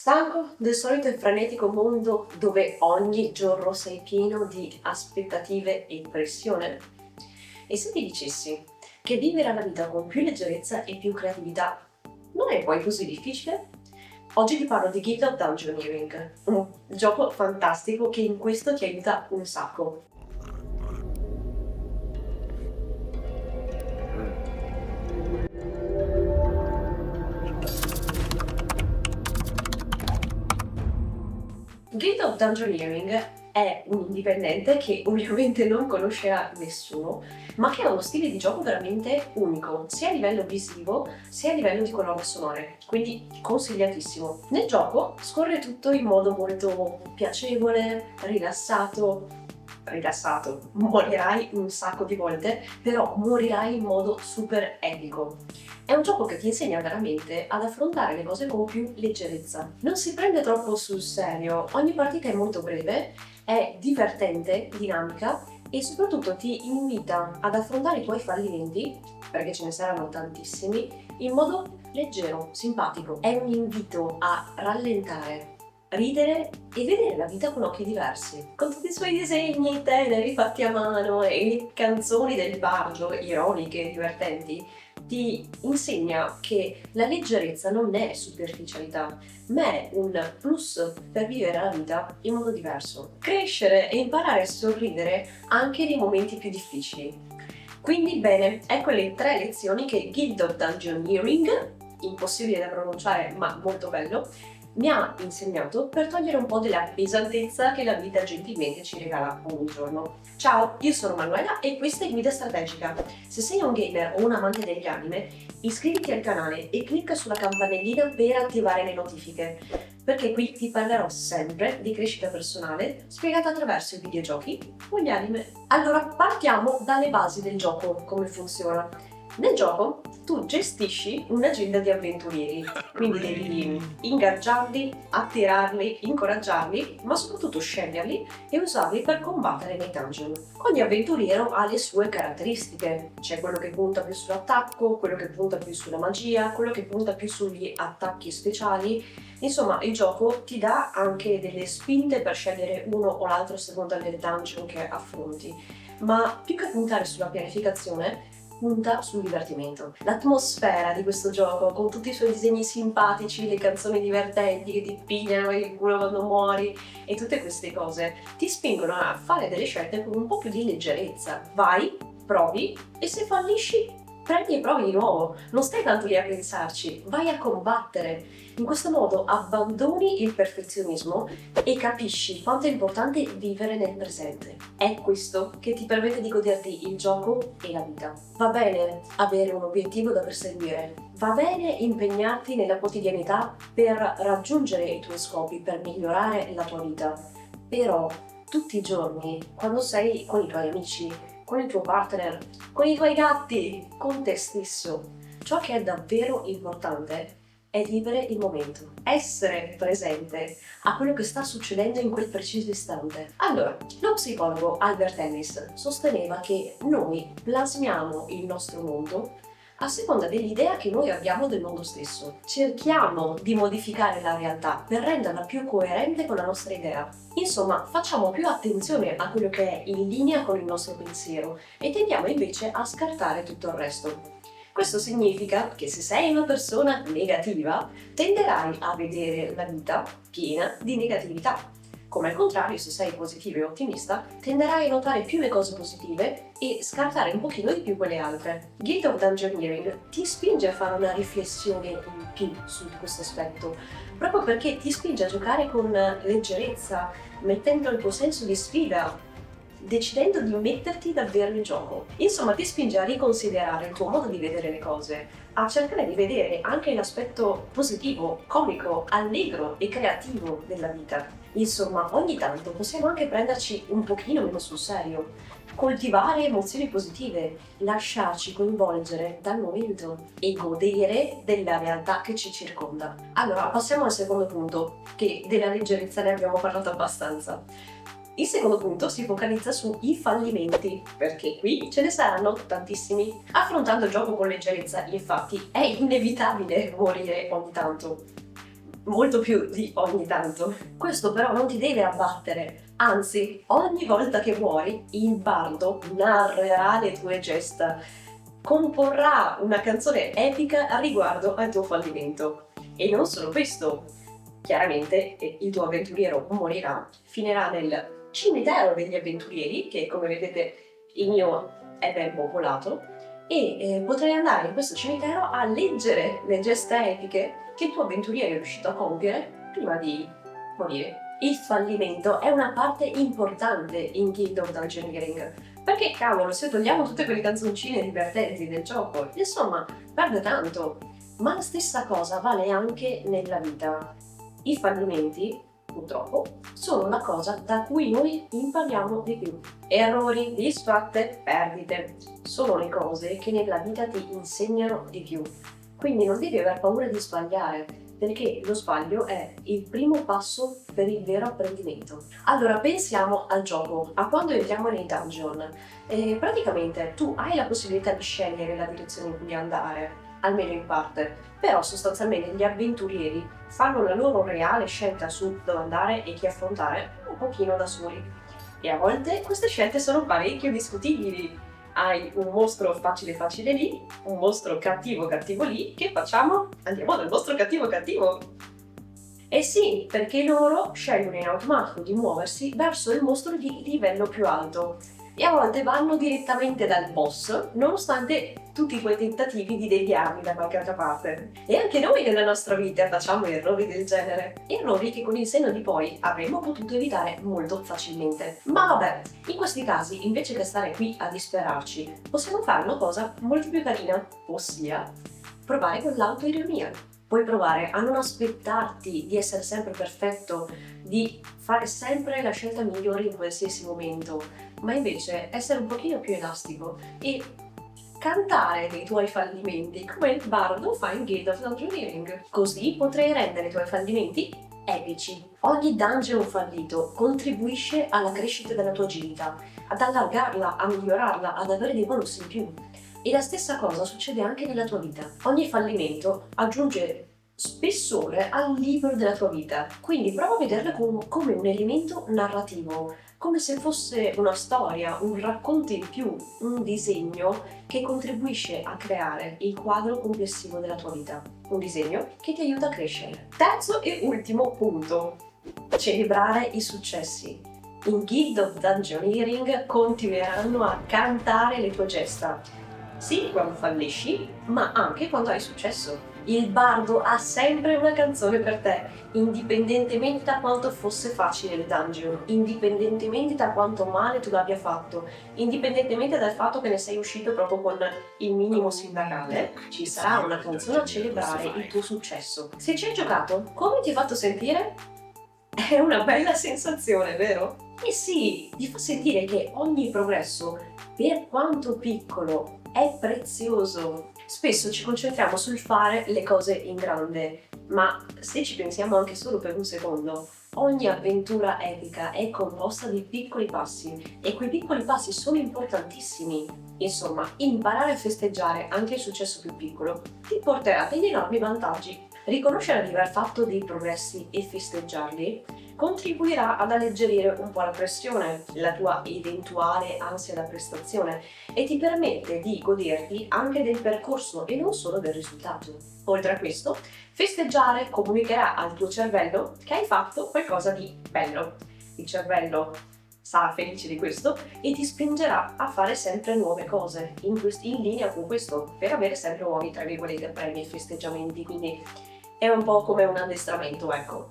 Stanco del solito e frenetico mondo dove ogni giorno sei pieno di aspettative e pressione? E se ti dicessi che vivere la vita con più leggerezza e più creatività non è poi così difficile? Oggi ti parlo di Guild of Dungeoneering, un gioco fantastico che in questo ti aiuta un sacco. Guild of Dungeoneering è un indipendente che ovviamente non conoscerà nessuno, ma che ha uno stile di gioco veramente unico, sia a livello visivo sia a livello di colonne sonore, quindi consigliatissimo. Nel gioco scorre tutto in modo molto piacevole, rilassato, morirai un sacco di volte, però morirai in modo super epico. È un gioco che ti insegna veramente ad affrontare le cose con più leggerezza. Non si prende troppo sul serio, ogni partita è molto breve, è divertente, dinamica e soprattutto ti invita ad affrontare i tuoi fallimenti, perché ce ne saranno tantissimi, in modo leggero, simpatico. È un invito a rallentare, ridere e vedere la vita con occhi diversi. Con tutti i suoi disegni teneri fatti a mano e le canzoni del bardo, ironiche e divertenti, ti insegna che la leggerezza non è superficialità, ma è un plus per vivere la vita in modo diverso. Crescere e imparare a sorridere anche nei momenti più difficili. Quindi bene, ecco le 3 lezioni che Guild of Dungeoneering, impossibile da pronunciare ma molto bello, mi ha insegnato per togliere un po' della pesantezza che la vita gentilmente ci regala ogni giorno. Ciao, io sono Manuela e questa è Guida Strategica. Se sei un gamer o un amante degli anime, iscriviti al canale e clicca sulla campanellina per attivare le notifiche, perché qui ti parlerò sempre di crescita personale spiegata attraverso i videogiochi o gli anime. Allora, partiamo dalle basi del gioco, come funziona. Nel gioco tu gestisci un'agenda di avventurieri, quindi devi ingaggiarli, attirarli, incoraggiarli, ma soprattutto sceglierli e usarli per combattere nei dungeon. Ogni avventuriero ha le sue caratteristiche, c'è quello che punta più sull'attacco, quello che punta più sulla magia, quello che punta più sugli attacchi speciali. Insomma, il gioco ti dà anche delle spinte per scegliere uno o l'altro a seconda del dungeon che affronti, ma più che puntare sulla pianificazione, punta sul divertimento. L'atmosfera di questo gioco, con tutti i suoi disegni simpatici, le canzoni divertenti che ti pigliano il culo quando muori e tutte queste cose, ti spingono a fare delle scelte con un po' più di leggerezza. Vai, provi e se fallisci, prendi e provi di nuovo. Non stai tanto lì a pensarci, vai a combattere. In questo modo abbandoni il perfezionismo e capisci quanto è importante vivere nel presente. È questo che ti permette di goderti il gioco e la vita. Va bene avere un obiettivo da perseguire, va bene impegnarti nella quotidianità per raggiungere i tuoi scopi, per migliorare la tua vita, però tutti i giorni, quando sei con i tuoi amici, con il tuo partner, con i tuoi gatti, con te stesso, ciò che è davvero importante è vivere il momento, essere presente a quello che sta succedendo in quel preciso istante. Allora, lo psicologo Albert Ellis sosteneva che noi plasmiamo il nostro mondo a seconda dell'idea che noi abbiamo del mondo stesso. Cerchiamo di modificare la realtà per renderla più coerente con la nostra idea. Insomma, facciamo più attenzione a quello che è in linea con il nostro pensiero e tendiamo invece a scartare tutto il resto. Questo significa che se sei una persona negativa, tenderai a vedere la vita piena di negatività. Come al contrario, se sei positivo e ottimista, tenderai a notare più le cose positive e scartare un pochino di più quelle altre. Guild of Dungeoneering ti spinge a fare una riflessione in più su questo aspetto, proprio perché ti spinge a giocare con leggerezza, mettendo il tuo senso di sfida, decidendo di metterti davvero in gioco. Insomma, ti spinge a riconsiderare il tuo modo di vedere le cose, a cercare di vedere anche l'aspetto positivo, comico, allegro e creativo della vita. Insomma, ogni tanto possiamo anche prenderci un pochino meno sul serio, coltivare emozioni positive, lasciarci coinvolgere dal momento e godere della realtà che ci circonda. Allora, passiamo al secondo punto, che della leggerezza ne abbiamo parlato abbastanza. Il secondo punto si focalizza sui fallimenti, perché qui ce ne saranno tantissimi. Affrontando il gioco con leggerezza, infatti, è inevitabile morire ogni tanto. molto più di ogni tanto. Questo però non ti deve abbattere, anzi, ogni volta che muori, il bardo narrerà le tue gesta, comporrà una canzone epica a riguardo al tuo fallimento. E non solo questo, chiaramente il tuo avventuriero morirà, finirà nel cimitero degli avventurieri, che come vedete il mio è ben popolato, e potrai andare in questo cimitero a leggere le gesta epiche che il tuo avventuriero è riuscito a compiere prima di morire. Il fallimento è una parte importante in Guild of Dungeoneering, perché cavolo, se togliamo tutte quelle canzoncine divertenti del gioco, insomma, perde tanto. Ma la stessa cosa vale anche nella vita. I fallimenti, purtroppo, sono la cosa da cui noi impariamo di più. Errori, disfatte, perdite, sono le cose che nella vita ti insegnano di più. Quindi non devi aver paura di sbagliare, perché lo sbaglio è il primo passo per il vero apprendimento. Allora, pensiamo al gioco, a quando entriamo nei dungeon. Praticamente tu hai la possibilità di scegliere la direzione in cui andare, almeno in parte, però sostanzialmente gli avventurieri fanno la loro reale scelta su dove andare e chi affrontare un pochino da soli. E a volte queste scelte sono parecchio discutibili. Hai un mostro facile facile lì, un mostro cattivo cattivo lì, che facciamo? Andiamo dal mostro cattivo cattivo! Eh sì, perché loro scelgono in automatico di muoversi verso il mostro di livello più alto e a volte vanno direttamente dal boss, nonostante tutti quei tentativi di deviarli da qualche altra parte. E anche noi nella nostra vita facciamo errori del genere, errori che con il senno di poi avremmo potuto evitare molto facilmente. Ma vabbè, in questi casi, invece che stare qui a disperarci, possiamo fare una cosa molto più carina, ossia provare con l'autoironia. Puoi provare a non aspettarti di essere sempre perfetto, di fare sempre la scelta migliore in qualsiasi momento, ma invece essere un pochino più elastico e cantare dei tuoi fallimenti come il bardo fa in Guild of Dungeoneering. Così potrai rendere i tuoi fallimenti epici. Ogni dungeon fallito contribuisce alla crescita della tua agilità, ad allargarla, a migliorarla, ad avere dei bonus in più. E la stessa cosa succede anche nella tua vita. Ogni fallimento aggiunge spessore al libro della tua vita, quindi prova a vederlo come un elemento narrativo, come se fosse una storia, un racconto in più, un disegno che contribuisce a creare il quadro complessivo della tua vita. Un disegno che ti aiuta a crescere. Terzo e ultimo punto: celebrare i successi. In Guild of Dungeoneering continueranno a cantare le tue gesta. Sì, quando fallisci, ma anche quando hai successo. Il bardo ha sempre una canzone per te, indipendentemente da quanto fosse facile il dungeon, indipendentemente da quanto male tu l'abbia fatto, indipendentemente dal fatto che ne sei uscito proprio con il minimo sindacale, ci sarà una canzone a celebrare il tuo successo. Se ci hai giocato, come ti ha fatto sentire? È una bella sensazione, vero? E sì, ti fa sentire che ogni progresso, per quanto piccolo, è prezioso. Spesso ci concentriamo sul fare le cose in grande, ma se ci pensiamo anche solo per un secondo, ogni avventura epica è composta di piccoli passi e quei piccoli passi sono importantissimi. Insomma, imparare a festeggiare anche il successo più piccolo ti porterà degli enormi vantaggi. Riconoscere di aver fatto dei progressi e festeggiarli contribuirà ad alleggerire un po' la pressione, la tua eventuale ansia da prestazione e ti permette di goderti anche del percorso e non solo del risultato. Oltre a questo, festeggiare comunicherà al tuo cervello che hai fatto qualcosa di bello. Il cervello sarà felice di questo e ti spingerà a fare sempre nuove cose in linea con questo, per avere sempre nuovi, tra virgolette, premi e festeggiamenti. Quindi è un po' come un addestramento, ecco.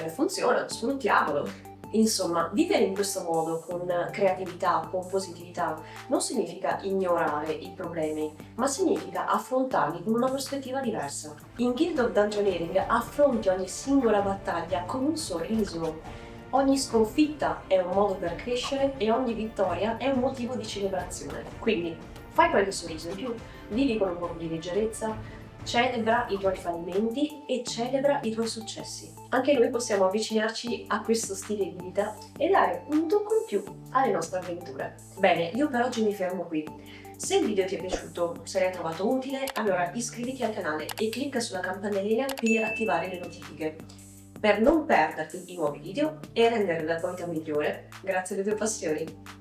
Funziona, sfruttiamolo. Insomma, vivere in questo modo, con creatività, con positività, non significa ignorare i problemi, ma significa affrontarli con una prospettiva diversa. In Guild of Dungeoneering affronti ogni singola battaglia con un sorriso. Ogni sconfitta è un modo per crescere e ogni vittoria è un motivo di celebrazione. Quindi, fai qualche sorriso in più, vivi con un po' di leggerezza, celebra i tuoi fallimenti e celebra i tuoi successi. Anche noi possiamo avvicinarci a questo stile di vita e dare un tocco in più alle nostre avventure. Bene, io per oggi mi fermo qui. Se il video ti è piaciuto, se l'hai trovato utile, allora iscriviti al canale e clicca sulla campanellina per attivare le notifiche, per non perderti i nuovi video e rendere la tua vita migliore grazie alle tue passioni.